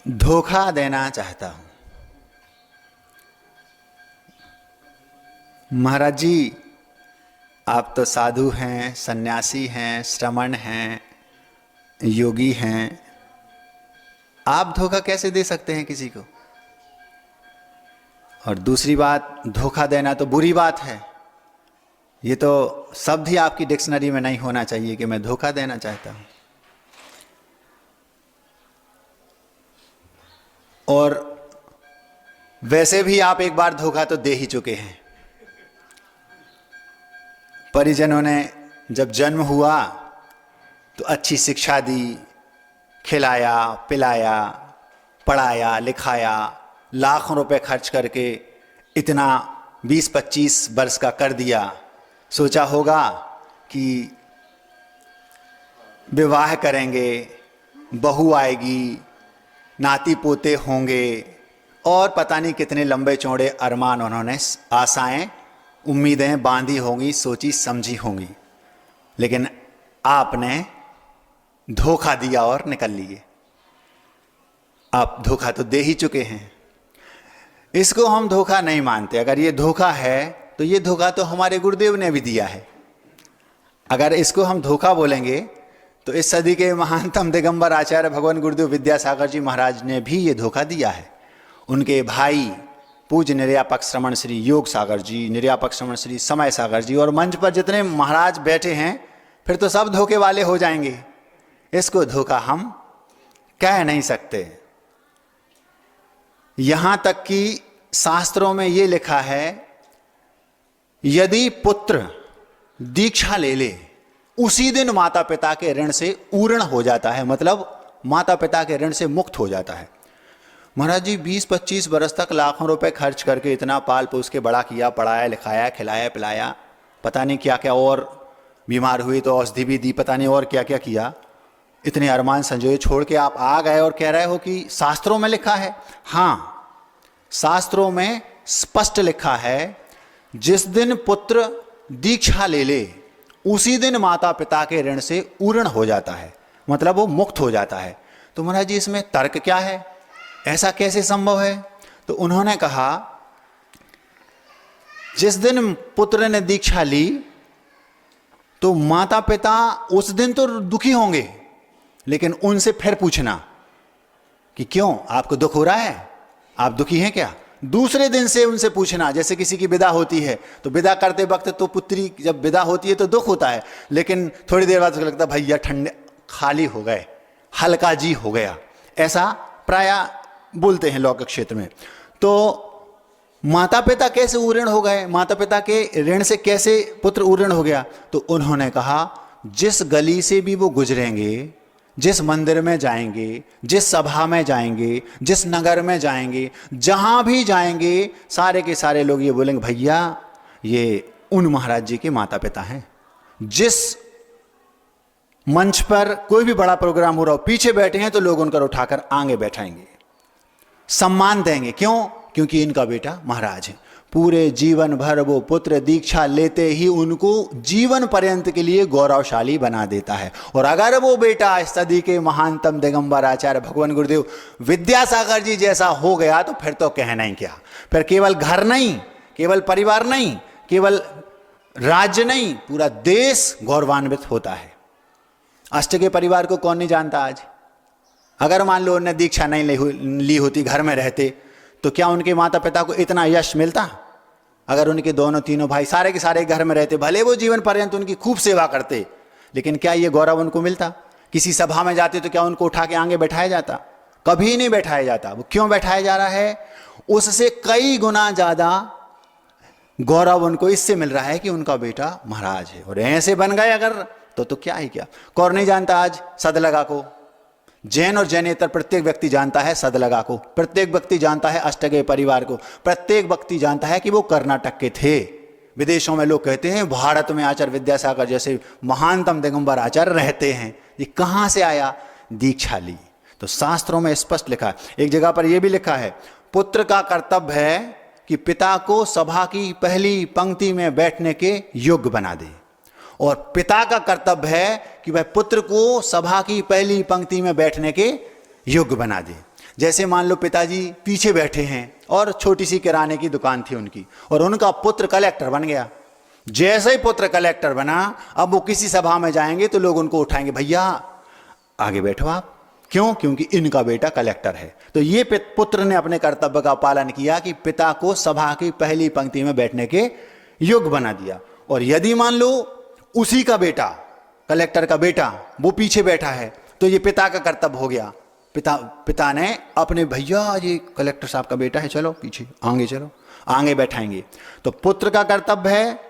धोखा देना चाहता हूं। महाराज जी, आप तो साधु हैं, सन्यासी हैं, श्रमण हैं, योगी हैं, आप धोखा कैसे दे सकते हैं किसी को? और दूसरी बात, धोखा देना तो बुरी बात है। ये तो शब्द ही आपकी डिक्शनरी में नहीं होना चाहिए कि मैं धोखा देना चाहता हूं। और वैसे भी आप एक बार धोखा तो दे ही चुके हैं। परिजनों ने जब जन्म हुआ तो अच्छी शिक्षा दी, खिलाया, पिलाया, पढ़ाया, लिखाया, लाखों रुपए खर्च करके इतना 20-25 वर्ष का कर दिया। सोचा होगा कि विवाह करेंगे, बहू आएगी, नाती पोते होंगे, और पता नहीं कितने लंबे चौड़े अरमान उन्होंने, आशाएं, उम्मीदें बांधी होंगी, सोची समझी होंगी। लेकिन आपने धोखा दिया और निकल लिए। आप धोखा तो दे ही चुके हैं। इसको हम धोखा नहीं मानते। अगर ये धोखा है तो ये धोखा तो हमारे गुरुदेव ने भी दिया है। अगर इसको हम धोखा बोलेंगे तो इस सदी के महानतम दिगंबर आचार्य भगवान गुरुदेव विद्यासागर जी महाराज ने भी ये धोखा दिया है। उनके भाई पूज्य निर्यापक श्रमण श्री योग सागर जी, निर्यापक श्रमण श्री समय सागर जी, और मंच पर जितने महाराज बैठे हैं, फिर तो सब धोखे वाले हो जाएंगे। इसको धोखा हम कह नहीं सकते। यहां तक कि शास्त्रों में यह लिखा है, यदि पुत्र दीक्षा ले ले उसी दिन माता पिता के ऋण से पूर्ण हो जाता है, मतलब माता पिता के ऋण से मुक्त हो जाता है। महाराज जी 20-25 बरस तक लाखों रुपए खर्च करके इतना पाल पोस के बड़ा किया, पढ़ाया, लिखाया, खिलाया, पिलाया, पता नहीं क्या क्या, और बीमार हुई तो औषधि भी दी, पता नहीं और क्या क्या किया, इतने अरमान संजोए, छोड़ के आप आ गए और कह रहे हो कि शास्त्रों में लिखा है। हाँ, शास्त्रों में स्पष्ट लिखा है, जिस दिन पुत्र दीक्षा ले ले उसी दिन माता पिता के ऋण से पूर्ण हो जाता है, मतलब वो मुक्त हो जाता है। तो महाराज जी इसमें तर्क क्या है, ऐसा कैसे संभव है? तो उन्होंने कहा, जिस दिन पुत्र ने दीक्षा ली तो माता पिता उस दिन तो दुखी होंगे, लेकिन उनसे फिर पूछना कि क्यों, आपको दुख हो रहा है, आप दुखी हैं क्या? दूसरे दिन से उनसे पूछना। जैसे किसी की विदा होती है तो विदा करते वक्त तो पुत्री जब विदा होती है तो दुख होता है, लेकिन थोड़ी देर बाद लगता है भैया ठंडे खाली हो गए, हल्का जी हो गया, ऐसा प्राय बोलते हैं लौकिक क्षेत्र में। तो माता पिता कैसे ऊऋण हो गए, माता पिता के ऋण से कैसे पुत्र ऊऋण हो गया? तो उन्होंने कहा, जिस गली से भी वो गुजरेंगे, जिस मंदिर में जाएंगे, जिस सभा में जाएंगे, जिस नगर में जाएंगे, जहां भी जाएंगे, सारे के सारे लोग ये बोलेंगे, भैया ये उन महाराज जी के माता पिता हैं। जिस मंच पर कोई भी बड़ा प्रोग्राम हो रहा हो, पीछे बैठे हैं तो लोग उनका उठाकर आगे बैठाएंगे, सम्मान देंगे। क्यों? क्योंकि इनका बेटा महाराज है। पूरे जीवन भर वो पुत्र दीक्षा लेते ही उनको जीवन पर्यंत के लिए गौरवशाली बना देता है। और अगर वो बेटा इस सदी के महानतम दिगंबर आचार्य भगवान गुरुदेव विद्यासागर जी जैसा हो गया तो फिर तो कहना ही क्या। फिर केवल घर नहीं, केवल परिवार नहीं, केवल राज्य नहीं, पूरा देश गौरवान्वित होता है। अष्टके परिवार को कौन नहीं जानता आज? अगर मान लो उन्होंने दीक्षा नहीं ली होती, घर में रहते, तो क्या उनके माता पिता को इतना यश मिलता? अगर उनके दोनों तीनों भाई सारे के सारे घर में रहते, भले वो जीवन पर्यंत उनकी खूब सेवा करते, लेकिन क्या ये गौरव उनको मिलता? किसी सभा में जाते तो क्या उनको उठा के आगे बैठाया जाता? कभी नहीं बैठाया जाता। वो क्यों बैठाया जा रहा है? उससे कई गुना ज्यादा गौरव उनको इससे मिल रहा है कि उनका बेटा महाराज है। और ऐसे बन गए अगर तो क्या ही क्या। कौन नहीं जानता आज सदलगा को? जैन और जैनेतर प्रत्येक व्यक्ति जानता है सदलगा को, प्रत्येक व्यक्ति जानता है अष्टगे परिवार को, प्रत्येक व्यक्ति जानता है कि वो कर्नाटक के थे। विदेशों में लोग कहते हैं भारत में आचार्य विद्यासागर जैसे महानतम दिगंबर आचार्य रहते हैं। ये कहां से आया? दीक्षा ली। तो शास्त्रों में स्पष्ट लिखा है। एक जगह पर यह भी लिखा है, पुत्र का कर्तव्य है कि पिता को सभा की पहली पंक्ति में बैठने के योग्य बना दे, और पिता का कर्तव्य है कि वह पुत्र को सभा की पहली पंक्ति में बैठने के योग्य बना दे। जैसे मान लो पिताजी पीछे बैठे हैं और छोटी सी किराने की दुकान थी उनकी, और उनका पुत्र कलेक्टर बन गया। जैसे ही पुत्र कलेक्टर बना, अब वो किसी सभा में जाएंगे तो लोग उनको उठाएंगे, भैया आगे बैठो आप। क्यों? क्योंकि इनका बेटा कलेक्टर है। तो ये पुत्र ने अपने कर्तव्य का पालन किया कि पिता को सभा की पहली पंक्ति में बैठने के योग्य बना दिया। और यदि मान लो उसी का बेटा, कलेक्टर का बेटा, वो पीछे बैठा है, तो ये पिता का कर्तव्य हो गया। पिता ने अपने, भैया ये कलेक्टर साहब का बेटा है, चलो पीछे, आगे चलो, आगे बैठाएंगे। तो पुत्र का कर्तव्य है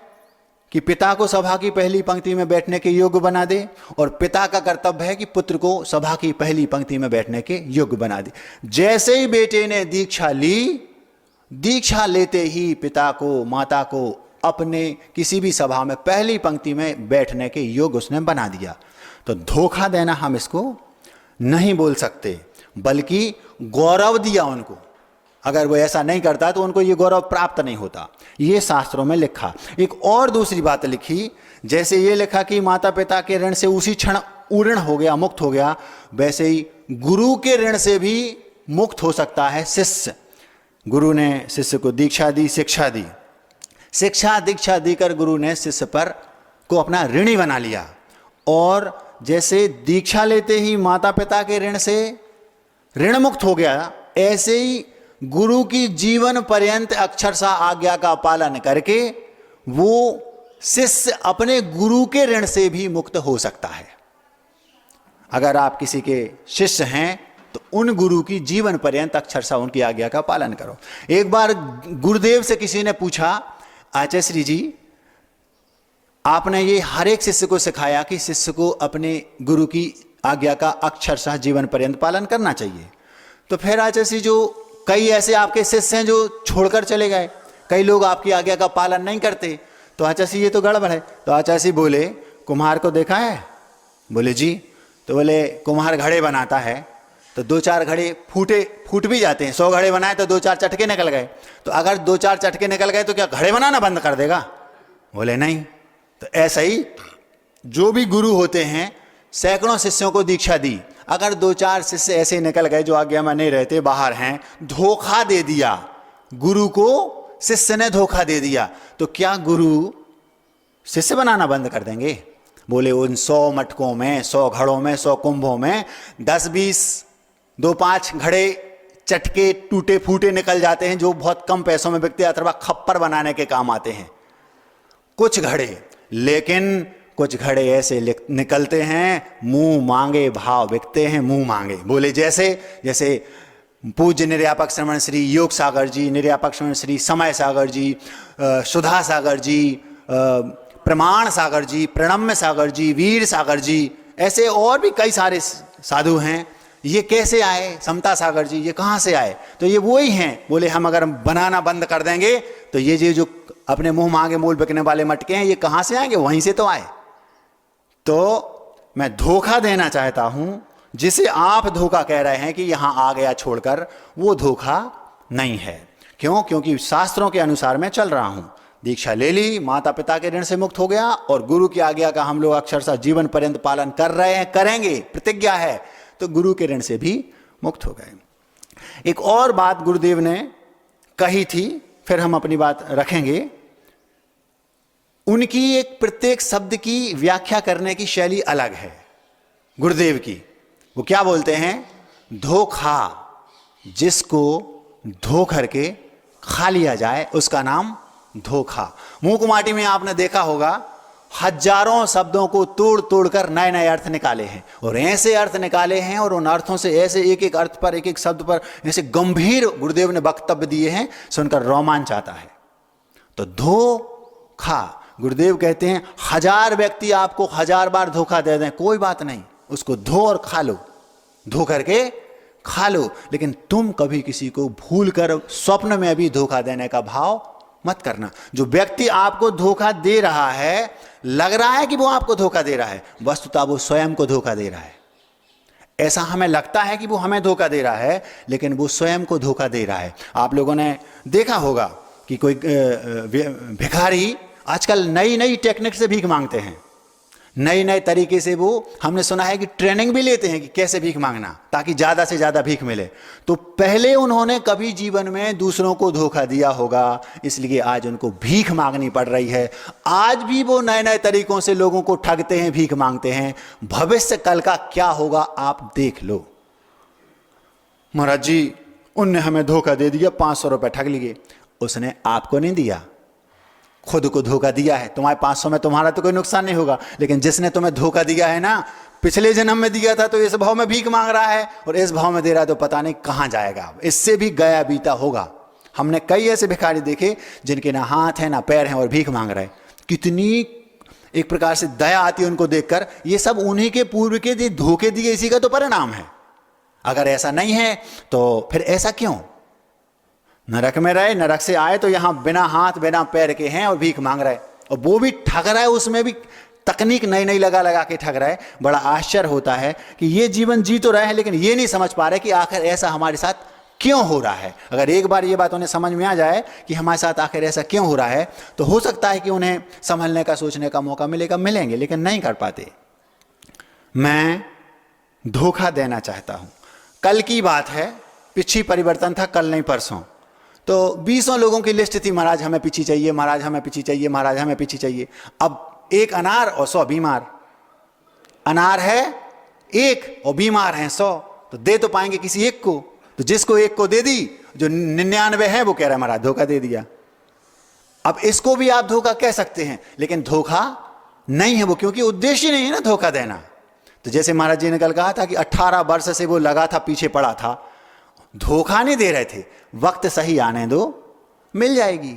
कि पिता को सभा की पहली पंक्ति में बैठने के योग्य बना दे, और पिता का कर्तव्य है कि पुत्र को सभा की पहली पंक्ति में बैठने के योग्य बना दे। जैसे ही बेटे ने दीक्षा ली, दीक्षा लेते ही पिता को, माता को अपने किसी भी सभा में पहली पंक्ति में बैठने के योग्य उसने बना दिया। तो धोखा देना हम इसको नहीं बोल सकते, बल्कि गौरव दिया उनको। अगर वो ऐसा नहीं करता तो उनको ये गौरव प्राप्त नहीं होता। ये शास्त्रों में लिखा। एक और दूसरी बात लिखी, जैसे ये लिखा कि माता पिता के ऋण से उसी क्षण उऋण हो गया, मुक्त हो गया, वैसे ही गुरु के ऋण से भी मुक्त हो सकता है शिष्य। गुरु ने शिष्य को दीक्षा दी, शिक्षा दी, शिक्षा दीक्षा देकर गुरु ने शिष्य पर को अपना ऋणी बना लिया। और जैसे दीक्षा लेते ही माता पिता के ऋण से ऋण मुक्त हो गया, ऐसे ही गुरु की जीवन पर्यंत अक्षरशः आज्ञा का पालन करके वो शिष्य अपने गुरु के ऋण से भी मुक्त हो सकता है। अगर आप किसी के शिष्य हैं तो उन गुरु की जीवन पर्यंत अक्षरशः उनकी आज्ञा का पालन करो। एक बार गुरुदेव से किसी ने पूछा, आचार्य श्री जी आपने ये हर एक शिष्य को सिखाया कि शिष्य को अपने गुरु की आज्ञा का अक्षरशः जीवन पर्यंत पालन करना चाहिए, तो फिर आचार्य श्री जो कई ऐसे आपके शिष्य हैं जो छोड़कर चले गए, कई लोग आपकी आज्ञा का पालन नहीं करते, तो आचार्य श्री ये तो गड़बड़ है। तो आचार्य श्री बोले, कुम्हार को देखा है? बोले जी। तो बोले कुम्हार घड़े बनाता है तो 2-4 घड़े फूट भी जाते हैं, 100 घड़े बनाए तो 2-4 चटके निकल गए, तो अगर 2-4 चटके निकल गए तो क्या घड़े बनाना बंद कर देगा? बोले नहीं। तो ऐसा ही जो भी गुरु होते हैं, सैकड़ों शिष्यों को दीक्षा दी, अगर 2-4 शिष्य ऐसे निकल गए जो आज्ञा में नहीं रहते, बाहर हैं, धोखा दे दिया, गुरु को शिष्य ने धोखा दे दिया, तो क्या गुरु शिष्य बनाना बंद कर देंगे? बोले उन 100 मटकों में, 100 घड़ों में, 100 कुंभों में 10-20, 2-5 घड़े चटके टूटे फूटे निकल जाते हैं जो बहुत कम पैसों में बिकते हैं अथवा खप्पर बनाने के काम आते हैं कुछ घड़े। लेकिन कुछ घड़े ऐसे निकलते हैं मुंह मांगे भाव बिकते हैं, मुंह मांगे। बोले जैसे पूज्य निर्यापक श्रमण श्री योग सागर जी, निर्यापक श्रमण श्री समय सागर जी, सुधा सागर जी, प्रमाण सागर जी, प्रणम्य सागर जी, वीर सागर जी, ऐसे और भी कई सारे साधु हैं। ये कैसे आए? समता सागर जी, ये कहाँ से आए? तो ये वो ही हैं। बोले हम अगर बनाना बंद कर देंगे तो ये जो अपने मुंह मांगे मूल बिकने वाले मटके हैं, ये कहाँ से आएंगे? वहीं से तो आए। तो मैं धोखा देना चाहता हूं, जिसे आप धोखा कह रहे हैं कि यहां आ गया छोड़कर, वो धोखा नहीं है। क्यों? क्योंकि शास्त्रों के अनुसार मैं चल रहा हूं। दीक्षा ले ली, माता पिता के ऋण से मुक्त हो गया, और गुरु की आज्ञा का हम लोग अक्षरशः जीवन पर्यंत पालन कर रहे हैं, करेंगे, प्रतिज्ञा है, तो गुरु के ऋण से भी मुक्त हो गए। एक और बात गुरुदेव ने कही थी, फिर हम अपनी बात रखेंगे। उनकी एक प्रत्येक शब्द की व्याख्या करने की शैली अलग है गुरुदेव की। वो क्या बोलते हैं? धोखा, जिसको धो करके खा लिया जाए उसका नाम धोखा। मुंह कुमाटी में आपने देखा होगा, हजारों शब्दों को तोड़ तोड़ कर नए नए अर्थ निकाले हैं, और ऐसे अर्थ निकाले हैं, और उन अर्थों से ऐसे एक एक अर्थ पर, एक एक शब्द पर ऐसे गंभीर गुरुदेव ने वक्तव्य दिए हैं, सुनकर रोमांच आता है। तो धोखा, गुरुदेव कहते हैं 1000 व्यक्ति आपको 1000 बार धोखा दे दें, कोई बात नहीं, उसको धो और खा लो, धो करके खा लो, लेकिन तुम कभी किसी को भूल कर स्वप्न में भी धोखा देने का भाव मत करना। जो व्यक्ति आपको धोखा दे रहा है, लग रहा है कि वो आपको धोखा दे रहा है, वस्तुतः वो स्वयं को धोखा दे रहा है। ऐसा हमें लगता है कि वो हमें धोखा दे रहा है, लेकिन वो स्वयं को धोखा दे रहा है। आप लोगों ने देखा होगा कि कोई भिखारी आजकल नई नई टेक्निक से भीख मांगते हैं। नए नए तरीके से वो, हमने सुना है कि ट्रेनिंग भी लेते हैं कि कैसे भीख मांगना ताकि ज़्यादा से ज़्यादा भीख मिले। तो पहले उन्होंने कभी जीवन में दूसरों को धोखा दिया होगा, इसलिए आज उनको भीख मांगनी पड़ रही है। आज भी वो नए नए तरीकों से लोगों को ठगते हैं, भीख मांगते हैं। भविष्य कल का क्या होगा आप देख लो। महाराज जी उनने हमें धोखा दे दिया, 500 रुपये ठग लिए। उसने आपको नहीं दिया, खुद को धोखा दिया है। तुम्हारे 500 में तुम्हारा तो कोई नुकसान नहीं होगा, लेकिन जिसने तुम्हें धोखा दिया है ना, पिछले जन्म में दिया था तो इस भाव में भीख मांग रहा है और इस भाव में दे रहा है तो पता नहीं कहां जाएगा। इससे भी गया बीता होगा। हमने कई ऐसे भिखारी देखे जिनके ना हाथ है ना पैर हैं और भीख मांग रहे। कितनी एक प्रकार से दया आती है उनको देखकर। ये सब उन्हीं के पूर्व के जो धोखे दिए इसी का तो परिणाम है। अगर ऐसा नहीं है तो फिर ऐसा क्यों? नरक में रहे, नरक से आए तो यहां बिना हाथ बिना पैर के हैं और भीख मांग रहे, और वो भी ठग रहा है। उसमें भी तकनीक नई नई लगा लगा के ठग रहा है। बड़ा आश्चर्य होता है कि ये जीवन जी तो रहे हैं, लेकिन ये नहीं समझ पा रहे कि आखिर ऐसा हमारे साथ क्यों हो रहा है। अगर एक बार ये बात उन्हें समझ में आ जाए कि हमारे साथ आखिर ऐसा क्यों हो रहा है, तो हो सकता है कि उन्हें संभलने का, सोचने का मौका मिलेंगे, लेकिन नहीं कर पाते। मैं धोखा देना चाहता हूं। कल की बात है, पिछी परिवर्तन था, कल नहीं परसों। तो 20 लोगों की लिस्ट थी, महाराज हमें पीछी चाहिए, महाराज हमें पीछी चाहिए, महाराज हमें पीछी चाहिए। अब एक अनार और 100 बीमार। अनार है एक और बीमार हैं 100, तो दे तो पाएंगे किसी एक को। तो जिसको एक को दे दी, जो 99 है वो कह रहा है महाराज धोखा दे दिया। अब इसको भी आप धोखा कह सकते हैं, लेकिन धोखा नहीं है वो, क्योंकि उद्देश्य नहीं है ना धोखा देना। तो जैसे महाराज जी ने कल कहा था कि 18 वर्ष से वो लगा था, पीछे पड़ा था, धोखा नहीं दे रहे थे। वक्त सही आने दो, मिल जाएगी।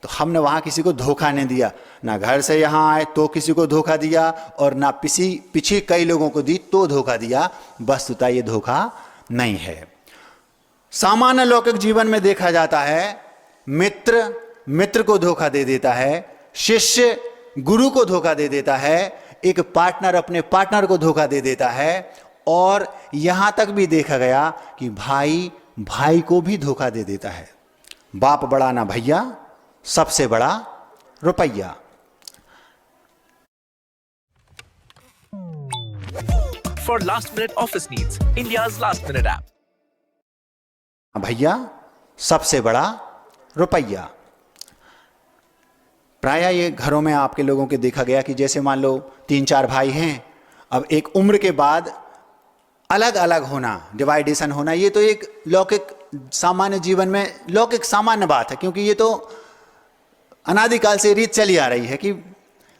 तो हमने वहां किसी को धोखा नहीं दिया, ना घर से यहां आए तो किसी को धोखा दिया, और ना पीछे कई लोगों को दी तो धोखा दिया। वस्तुतः ये धोखा नहीं है। सामान्य लौकिक जीवन में देखा जाता है, मित्र को धोखा दे देता है, शिष्य गुरु को धोखा दे देता है, एक पार्टनर अपने पार्टनर को धोखा दे देता है, और यहां तक भी देखा गया कि भाई को भी धोखा दे देता है। बाप बड़ा ना भैया, सबसे बड़ा रुपया। For last minute office needs, India's last minute app. भैया सबसे बड़ा रुपया। प्रायः ये घरों में आपके लोगों के देखा गया कि जैसे मान लो 3-4 भाई हैं, अब एक उम्र के बाद अलग अलग होना, डिवाइडेशन होना, ये तो एक लौकिक सामान्य जीवन में लौकिक सामान्य बात है, क्योंकि ये तो अनादिकाल से रीत चली आ रही है कि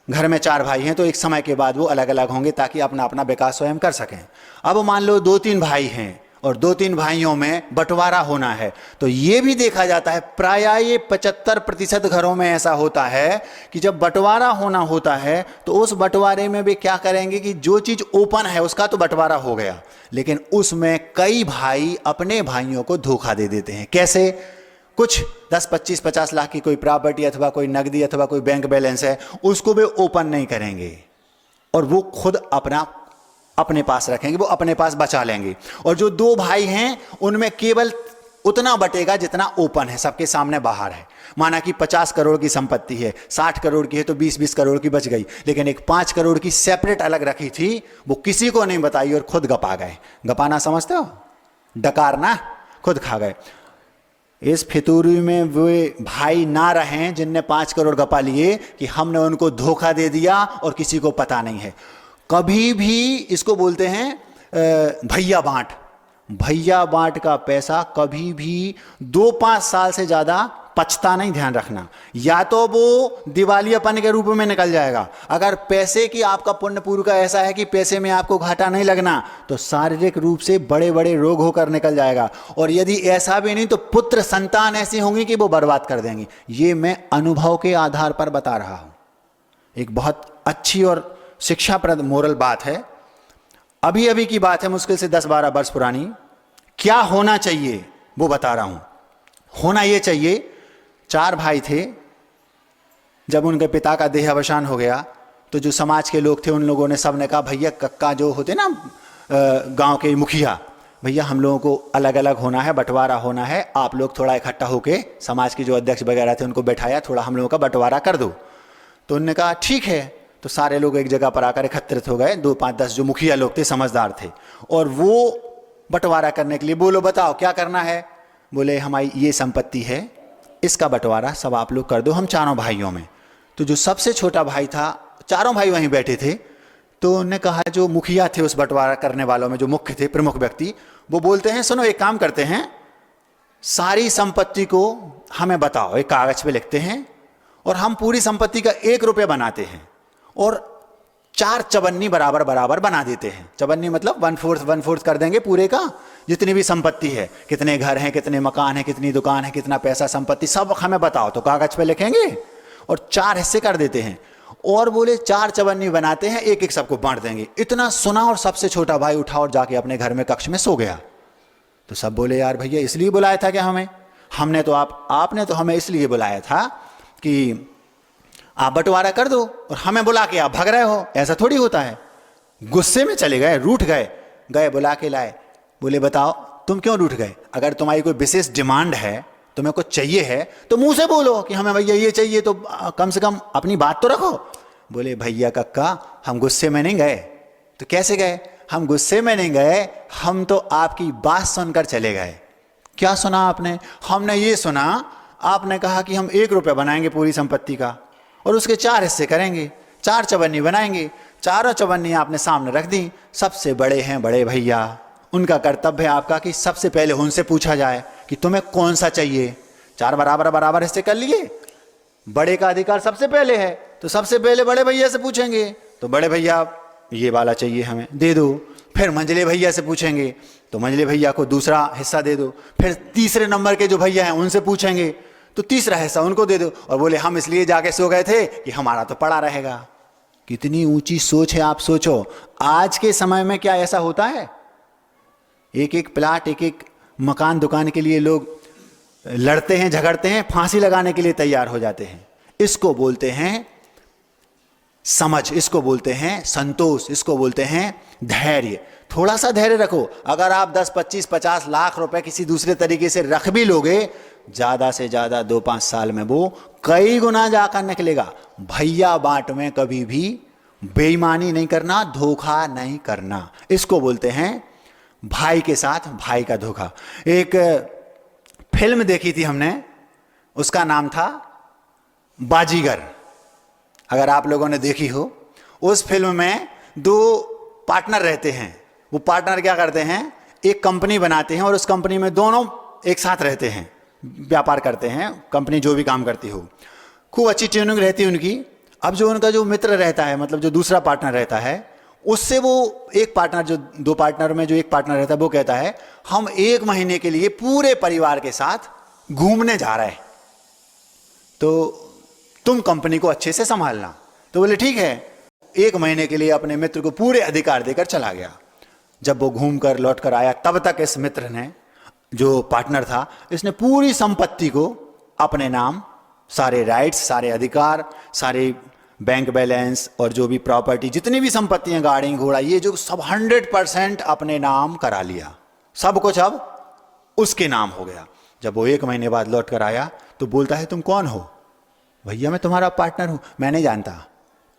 घर में 4 भाई हैं तो एक समय के बाद वो अलग अलग होंगे ताकि अपना अपना विकास स्वयं कर सकें। अब मान लो 2-3 भाई हैं और 2-3 भाइयों में बंटवारा होना है, तो ये भी देखा जाता है प्रायः ये 75% घरों में ऐसा होता है कि जब बंटवारा होना होता है तो उस बंटवारे में वे क्या करेंगे कि जो चीज़ ओपन है उसका तो बंटवारा हो गया, लेकिन उसमें कई भाई अपने भाइयों को धोखा दे देते हैं। कैसे? कुछ 10, 25, 50 लाख की कोई प्रॉपर्टी अथवा कोई नकदी अथवा कोई बैंक बैलेंस है, उसको वे ओपन नहीं करेंगे और वो खुद अपने पास रखेंगे, वो अपने पास बचा लेंगे। और जो 2 भाई हैं उनमें केवल उतना बटेगा जितना ओपन है, सबके सामने बाहर है। माना कि 50 करोड़ की संपत्ति है, 60 करोड़ की है तो 20-20 करोड़ की बच गई, लेकिन एक 5 करोड़ की सेपरेट अलग रखी थी, वो किसी को नहीं बताई और खुद गपा गए। गपाना समझते हो? डकारना, खुद खा गए। इस फितूरी में वे भाई ना रहें जिनने 5 करोड़ गपा लिए कि हमने उनको धोखा दे दिया और किसी को पता नहीं है। कभी भी इसको बोलते हैं भैया बांट। भैया बांट का पैसा कभी भी 2-5 साल से ज़्यादा पचता नहीं, ध्यान रखना। या तो वो दिवालियापन के रूप में निकल जाएगा। अगर पैसे की आपका पुण्य पूर्व का ऐसा है कि पैसे में आपको घाटा नहीं लगना, तो शारीरिक रूप से बड़े बड़े रोग होकर निकल जाएगा। और यदि ऐसा भी नहीं तो पुत्र संतान ऐसी होंगी कि वो बर्बाद कर देंगी। ये मैं अनुभव के आधार पर बता रहा हूँ। एक बहुत अच्छी और शिक्षाप्रद मोरल बात है। अभी अभी की बात है, मुश्किल से 10-12 वर्ष पुरानी। क्या होना चाहिए वो बता रहा हूं। होना ये चाहिए, 4 भाई थे। जब उनके पिता का देहावसान हो गया तो जो समाज के लोग थे उन लोगों ने सबने कहा, भैया कक्का जो होते ना गांव के मुखिया, भैया हम लोगों को अलग अलग होना है, बंटवारा होना है, आप लोग थोड़ा इकट्ठा होके समाज के जो अध्यक्ष वगैरह थे उनको बैठाया, थोड़ा हम लोगों का बंटवारा कर दो। तो उन्होंने कहा ठीक है। तो सारे लोग एक जगह पर आकर एकत्रित हो गए, 2 5 10 जो मुखिया लोग थे, समझदार थे, और वो बंटवारा करने के लिए, बोलो बताओ क्या करना है। बोले हमारी ये संपत्ति है, इसका बंटवारा सब आप लोग कर दो, हम चारों भाइयों में। तो जो सबसे छोटा भाई था, चारों भाई वहीं बैठे थे, तो उन्होंने कहा, जो मुखिया थे उस बंटवारा करने वालों में जो मुख्य थे, प्रमुख व्यक्ति, वो बोलते हैं सुनो एक काम करते हैं, सारी संपत्ति को हमें बताओ, एक कागज पे लिखते हैं और हम पूरी संपत्ति का 1 रुपया बनाते हैं और 4 चवन्नी बराबर बराबर बना देते हैं। चवन्नी मतलब 1/4 कर देंगे पूरे का, जितनी भी संपत्ति है, कितने घर हैं, कितने मकान हैं, कितनी दुकान है, कितना पैसा संपत्ति, सब हमें बताओ। तो कागज पे लिखेंगे और 4 हिस्से कर देते हैं, और बोले 4 चवन्नी बनाते हैं, एक एक सबको बांट देंगे। इतना सुना और सबसे छोटा भाई उठा और जाके अपने घर में कक्ष में सो गया। तो सब बोले यार भैया इसलिए बुलाया था क्या हमें? हमने तो आपने तो हमें इसलिए बुलाया था कि आप बंटवारा कर दो, और हमें बुला के आप भाग रहे हो, ऐसा थोड़ी होता है। गुस्से में चले गए, रूठ गए, बुला के लाए। बोले बताओ तुम क्यों रूठ गए? अगर तुम्हारी कोई विशेष डिमांड है, तुम्हें कुछ चाहिए है, तो मुंह से बोलो कि हमें भैया ये चाहिए, तो कम से कम अपनी बात तो रखो। बोले भैया कक्का हम गुस्से में नहीं गए। तो कैसे गए? हम गुस्से में नहीं गए, हम तो आपकी बात सुनकर चले गए। क्या सुना आपने? हमने ये सुना, आपने कहा कि हम 1 रुपया बनाएंगे पूरी संपत्ति का और उसके 4 हिस्से करेंगे, 4 चवन्नी बनाएंगे। चारों चवन्नी आपने सामने रख दी। सबसे बड़े हैं बड़े भैया, उनका कर्तव्य है आपका कि सबसे पहले उनसे पूछा जाए कि तुम्हें कौन सा चाहिए। 4 बराबर बराबर हिस्से कर लिए, बड़े का अधिकार सबसे पहले है, तो सबसे पहले बड़े भैया से पूछेंगे, तो बड़े भैया ये वाला चाहिए हमें, दे दो। फिर मंझले भैया से पूछेंगे, तो मंझले भैया को दूसरा हिस्सा दे दो। फिर तीसरे नंबर के जो भैया हैं उनसे पूछेंगे, तो तीसरा हिस्सा उनको दे दो। और बोले हम इसलिए जाके सो गए थे कि हमारा तो पड़ा रहेगा। कितनी ऊंची सोच है, आप सोचो। आज के समय में क्या ऐसा होता है? एक एक प्लाट, एक एक मकान, दुकान के लिए लोग लड़ते हैं, झगड़ते हैं, फांसी लगाने के लिए तैयार हो जाते हैं। इसको बोलते हैं समझ, इसको बोलते हैं संतोष, इसको बोलते हैं धैर्य। थोड़ा सा धैर्य रखो। अगर आप 10 25 50 लाख रुपए किसी दूसरे तरीके से रख भी लोगे, ज्यादा से ज्यादा 2-5 साल में वो कई गुना जाकर निकलेगा। भैया बांट में कभी भी बेईमानी नहीं करना, धोखा नहीं करना। इसको बोलते हैं भाई के साथ भाई का धोखा। एक फिल्म देखी थी हमने, उसका नाम था बाजीगर। अगर आप लोगों ने देखी हो, उस फिल्म में 2 पार्टनर रहते हैं। वो पार्टनर क्या करते हैं, एक कंपनी बनाते हैं और उस कंपनी में दोनों एक साथ रहते हैं, व्यापार करते हैं। कंपनी जो भी काम करती हो, खूब अच्छी ट्यूनिंग रहती है उनकी। अब जो उनका जो मित्र रहता है, मतलब जो दूसरा पार्टनर रहता है, उससे वो एक पार्टनर, जो 2 पार्टनर में जो एक पार्टनर रहता है, वो कहता है हम 1 महीने के लिए पूरे परिवार के साथ घूमने जा रहे हैं, तो तुम कंपनी को अच्छे से संभालना। तो बोले ठीक है। 1 महीने के लिए अपने मित्र को पूरे अधिकार देकर चला गया। जब वो घूम कर लौट कर आया, तब तक इस मित्र ने, जो पार्टनर था, इसने पूरी संपत्ति को अपने नाम, सारे राइट्स, सारे अधिकार, सारे बैंक बैलेंस और जो भी प्रॉपर्टी, जितनी भी संपत्तियां, गाड़ी घोड़ा, ये जो सब 100% अपने नाम करा लिया। सब कुछ अब उसके नाम हो गया। जब वो 1 महीने बाद लौट कर आया तो बोलता है तुम कौन हो? भैया मैं तुम्हारा पार्टनर हूं। मैं नहीं जानता।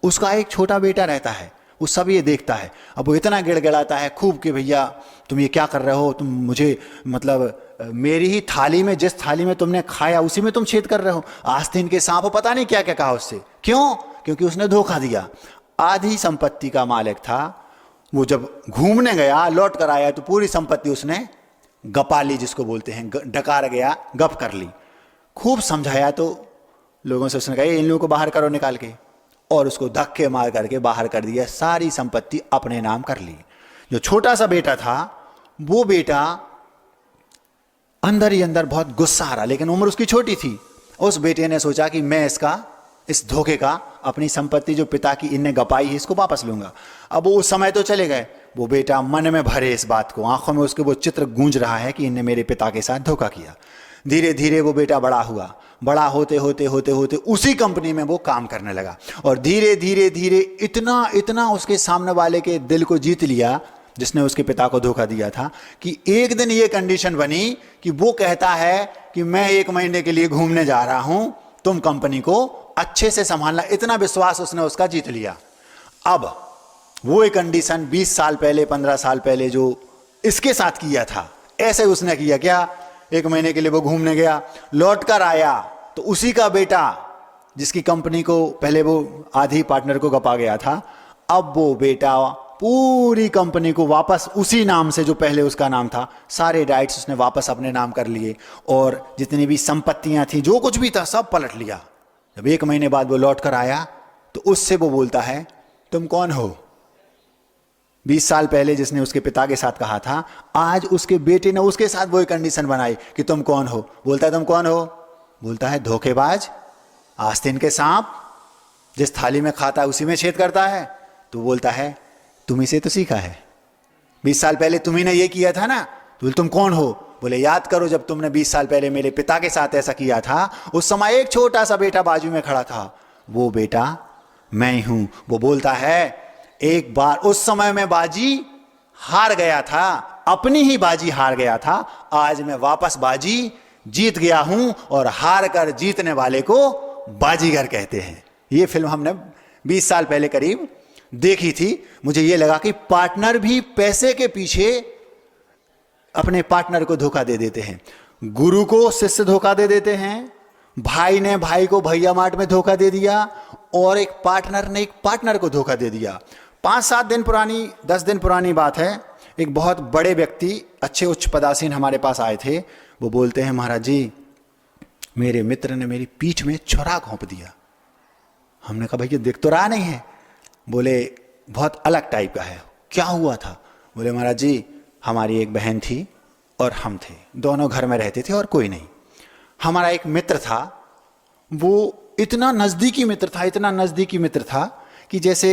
उसका एक छोटा बेटा रहता है, वो सब ये देखता है। अब वो इतना गिड़गिड़ाता है खूब कि भैया तुम ये क्या कर रहे हो, तुम मुझे, मतलब मेरी ही थाली में, जिस थाली में तुमने खाया उसी में तुम छेद कर रहे हो। आस्तीन के सांप, पता नहीं क्या क्या कहा उससे। क्यों? क्योंकि उसने धोखा दिया। आधी संपत्ति का मालिक था वो। जब घूमने गया, लौट कर आया, तो पूरी संपत्ति उसने गपा ली, जिसको बोलते हैं डकार गया, गप कर ली। खूब समझाया तो लोगों से उसने कहा इन लोगों को बाहर करो निकाल के, और उसको धक्के मार करके बाहर कर दिया। सारी संपत्ति अपने नाम कर ली। जो छोटा सा बेटा था, वो बेटा अंदर ही अंदर बहुत गुस्सा आ रहा, लेकिन उम्र उसकी छोटी थी। उस बेटे ने सोचा कि मैं इस धोखे का, अपनी संपत्ति जो पिता की इनने गपाई है, इसको वापस लूंगा। अब वो उस समय तो चले गए। वो बेटा मन में भरे इस बात को, आंखों में उसके वो चित्र गूंज रहा है कि इनने मेरे पिता के साथ धोखा किया। धीरे धीरे वो बेटा बड़ा हुआ। बड़ा होते होते होते होते उसी कंपनी में वो काम करने लगा, और धीरे धीरे धीरे इतना उसके सामने वाले के दिल को जीत लिया, जिसने उसके पिता को धोखा दिया था, कि एक दिन ये कंडीशन बनी कि वो कहता है कि मैं 1 महीने के लिए घूमने जा रहा हूं, तुम कंपनी को अच्छे से संभालना। इतना विश्वास उसने उसका जीत लिया। अब वो एक कंडीशन 20 साल पहले 15 साल पहले जो इसके साथ किया था, ऐसे उसने किया क्या? 1 महीने के लिए वो घूमने गया, लौट कर आया तो उसी का बेटा जिसकी कंपनी को पहले वो आधी पार्टनर को गपा गया था, अब वो बेटा पूरी कंपनी को वापस उसी नाम से जो पहले उसका नाम था, सारे राइट्स उसने वापस अपने नाम कर लिए और जितनी भी संपत्तियां थी, जो कुछ भी था, सब पलट लिया। जब 1 महीने बाद वो लौट कर आया तो उससे वो बोलता है, तुम कौन हो? 20 साल पहले जिसने उसके पिता के साथ कहा था, आज उसके बेटे ने उसके साथ वही कंडीशन बनाई कि तुम कौन हो। बोलता है तुम कौन हो? बोलता है धोखेबाज, आस्तीन के सांप, जिस थाली में खाता है उसी में छेद करता है। तो बोलता है तुम इसे तो सीखा है, 20 साल पहले तुम्ही ने ये किया था ना। तो बोले तुम कौन हो? बोले याद करो जब तुमने 20 साल पहले मेरे पिता के साथ ऐसा किया था, उस समय एक छोटा सा बेटा बाजू में खड़ा था, वो बेटा मैं ही हूं। वो बोलता है एक बार उस समय मैं बाजी हार गया था, अपनी ही बाजी हार गया था, आज मैं वापस बाजी जीत गया हूं और हार कर जीतने वाले को बाजीगर कहते हैं। ये फिल्म हमने 20 साल पहले करीब देखी थी। मुझे ये लगा कि पार्टनर भी पैसे के पीछे अपने पार्टनर को धोखा दे देते हैं। गुरु को शिष्य धोखा दे देते हैं, भाई ने भाई को भैया मार्ट में धोखा दे दिया और एक पार्टनर ने एक पार्टनर को धोखा दे दिया। 5-7 दिन पुरानी 10 दिन पुरानी बात है, एक बहुत बड़े व्यक्ति अच्छे उच्च पदासीन हमारे पास आए थे। वो बोलते हैं महाराज जी मेरे मित्र ने मेरी पीठ में छुरा घोंप दिया। हमने कहा भाई ये दिख तो रहा नहीं है। बोले बहुत अलग टाइप का है। क्या हुआ था? बोले महाराज जी हमारी एक बहन थी और हम थे, दोनों घर में रहते थे और कोई नहीं। हमारा एक मित्र था, वो इतना नज़दीकी मित्र था, इतना नज़दीकी मित्र था कि जैसे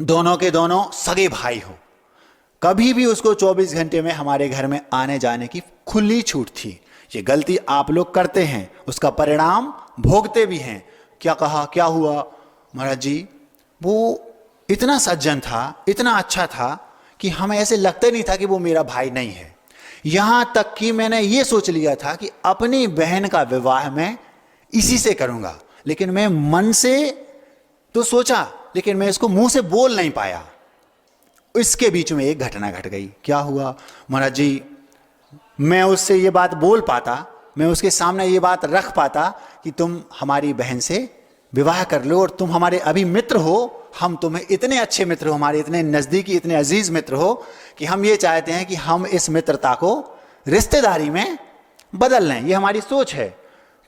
दोनों के दोनों सगे भाई हो। कभी भी उसको 24 घंटे में हमारे घर में आने जाने की खुली छूट थी। ये गलती आप लोग करते हैं, उसका परिणाम भोगते भी हैं। क्या कहा, क्या हुआ? महाराज जी वो इतना सज्जन था, इतना अच्छा था कि हमें ऐसे लगता नहीं था कि वो मेरा भाई नहीं है। यहां तक कि मैंने ये सोच लिया था कि अपनी बहन का विवाह मैं इसी से करूंगा, लेकिन मैं मन से तो सोचा, लेकिन मैं इसको मुंह से बोल नहीं पाया। इसके बीच में एक घटना घट गई। क्या हुआ? महाराज जी मैं उससे ये बात बोल पाता, मैं उसके सामने ये बात रख पाता कि तुम हमारी बहन से विवाह कर लो और तुम हमारे अभी मित्र हो, हम तुम्हें इतने अच्छे मित्र हो, हमारे इतने नज़दीकी इतने अजीज मित्र हो कि हम ये चाहते हैं कि हम इस मित्रता को रिश्तेदारी में बदल लें, ये हमारी सोच है।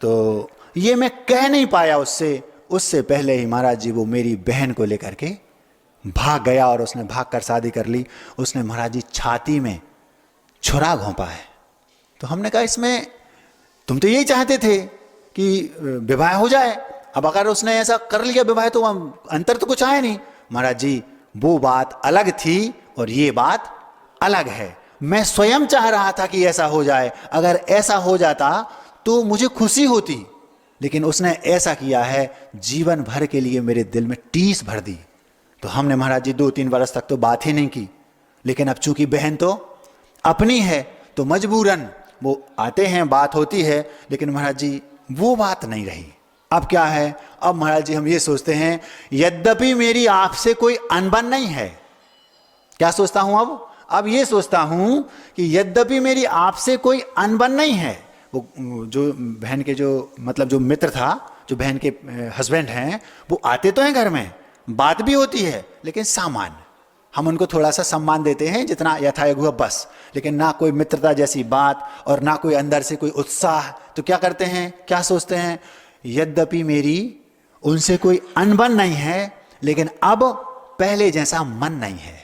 तो ये मैं कह नहीं पाया उससे। उससे पहले ही महाराज जी वो मेरी बहन को लेकर के भाग गया और उसने भाग कर शादी कर ली। उसने महाराज जी छाती में छुरा घोंपा है। तो हमने कहा इसमें तुम तो यही चाहते थे कि विवाह हो जाए, अब अगर उसने ऐसा कर लिया विवाह तो अंतर तो कुछ आया नहीं। महाराज जी वो बात अलग थी और ये बात अलग है। मैं स्वयं चाह रहा था कि ऐसा हो जाए, अगर ऐसा हो जाता तो मुझे खुशी होती, लेकिन उसने ऐसा किया है, जीवन भर के लिए मेरे दिल में टीस भर दी। तो हमने महाराज जी 2-3 वर्ष तक तो बात ही नहीं की, लेकिन अब चूंकि बहन तो अपनी है तो मजबूरन वो आते हैं, बात होती है, लेकिन महाराज जी वो बात नहीं रही। अब क्या है? अब महाराज जी हम ये सोचते हैं यद्यपि मेरी आपसे कोई अनबन नहीं है। क्या सोचता हूं अब ये सोचता हूं कि यद्यपि मेरी आपसे कोई अनबन नहीं है। वो जो बहन के जो मतलब जो मित्र था, जो बहन के हस्बैंड हैं, वो आते तो हैं घर में, बात भी होती है, लेकिन सामान्य हम उनको थोड़ा सा सम्मान देते हैं जितना यथायोग्य बस, लेकिन ना कोई मित्रता जैसी बात और ना कोई अंदर से कोई उत्साह। तो क्या करते हैं, क्या सोचते हैं? यद्यपि मेरी उनसे कोई अनबन नहीं है, लेकिन अब पहले जैसा मन नहीं है।